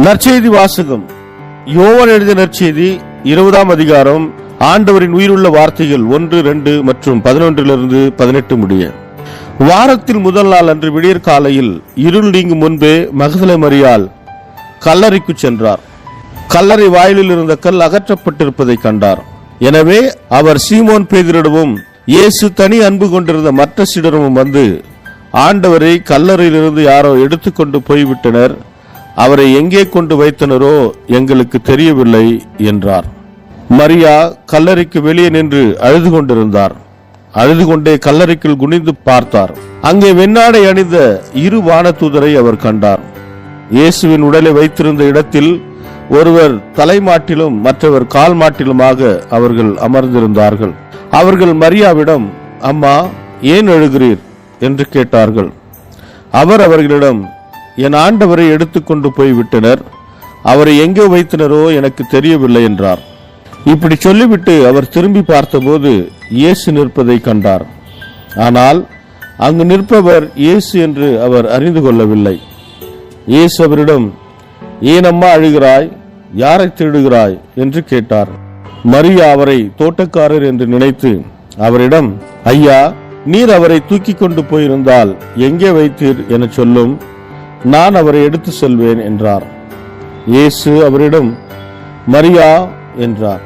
நற்செய்தி வாசகம். யோவான் எழுதிய நற்செய்தி 20ஆம் அதிகாரம். ஆண்டவரின் உயிருள்ள வார்த்தைகள் 1, 2 மற்றும் 11-18 முடிய. வாரத்தில் முதல் நாள் அன்று விடியற் காலையில் இருள் நீங்கும் முன்பே மகதலே மரியாள் கல்லறைக்கு சென்றார். கல்லறை வாயிலில் இருந்த கல் அகற்றப்பட்டிருப்பதை கண்டார். எனவே அவர் சீமோன் பேதுருவிடமும் இயேசு தனி அன்பு கொண்டிருந்த மற்ற சீடரும் வந்து, ஆண்டவரை கல்லறையிலிருந்து யாரோ எடுத்துக்கொண்டு போய்விட்டனர், அவரை எங்கே கொண்டு வைத்தனரோ எங்களுக்கு தெரியவில்லை என்றார். மரியா கல்லறைக்கு வெளியே நின்று அழுது கொண்டிருந்தார். அழுது கொண்டே கல்லறைக்குள் குனிந்து பார்த்தார். அங்கே வெண்ணாடை அணிந்த 2 வானதூதரை அவர் கண்டார். இயேசுவின் உடலை வைத்திருந்த இடத்தில் ஒருவர் தலைமாட்டிலும் மற்றவர் கால் மாட்டிலுமாக அவர்கள் அமர்ந்திருந்தார்கள். அவர்கள் மரியாவிடம், அம்மா, ஏன் அழுகிறீர் என்று கேட்டார்கள். அவர் அவர்களிடம், என் ஆண்டவரை எடுத்துக்கொண்டு போய்விட்டனர், அவரை எங்கே வைத்தனரோ எனக்கு தெரியவில்லை என்றார். இப்படி சொல்லிவிட்டு அவர் திரும்பி பார்த்தபோது இயேசு நிற்பதை கண்டார். ஆனால் அங்கு நிற்பவர் இயேசு என்று அவர் அறிந்து கொள்ளவில்லை. இயேசு அவரிடம், ஏன் அம்மா அழுகிறாய், யாரை தேடுகிறாய் என்று கேட்டார். மரியா அவரை தோட்டக்காரர் என்று நினைத்து அவரிடம், ஐயா, நீர் அவரை தூக்கி கொண்டு போயிருந்தால் எங்கே வைத்தீர் என சொல்லும், நான் அவரை எடுத்து செல்வேன் என்றார். இயேசு அவரிடம், மரியா என்றார்.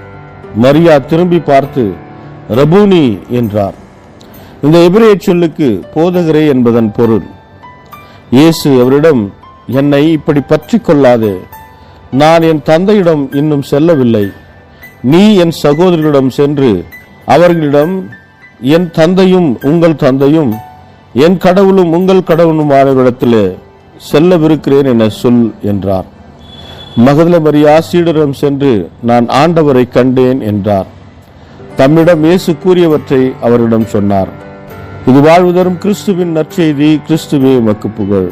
மரியா திரும்பி பார்த்து ரபூனி என்றார். இந்த எபிரேய சொல்லுக்கு போதகரே என்பதன் பொருள். இயேசு அவரிடம், என்னை இப்படி பற்றி கொள்ளாதே, நான் என் தந்தையிடம் இன்னும் செல்லவில்லை. நீ என் சகோதரர்களிடம் சென்று அவர்களிடம், என் தந்தையும் உங்கள் தந்தையும் என் கடவுளும் உங்கள் கடவுளுமானவரிடத்திலே செல்லவிருக்கிறேன் என சொல் என்றார். மகதலே மரியா சீடரிடம் சென்று, நான் ஆண்டவரை கண்டேன் என்றார். தம்மிடம் இயேசு கூறியவற்றை அவரிடம் சொன்னார். இது வாழ்வு தரும் கிறிஸ்துவின் நற்செய்தி. கிறிஸ்துவே உமக்கு புகழ்.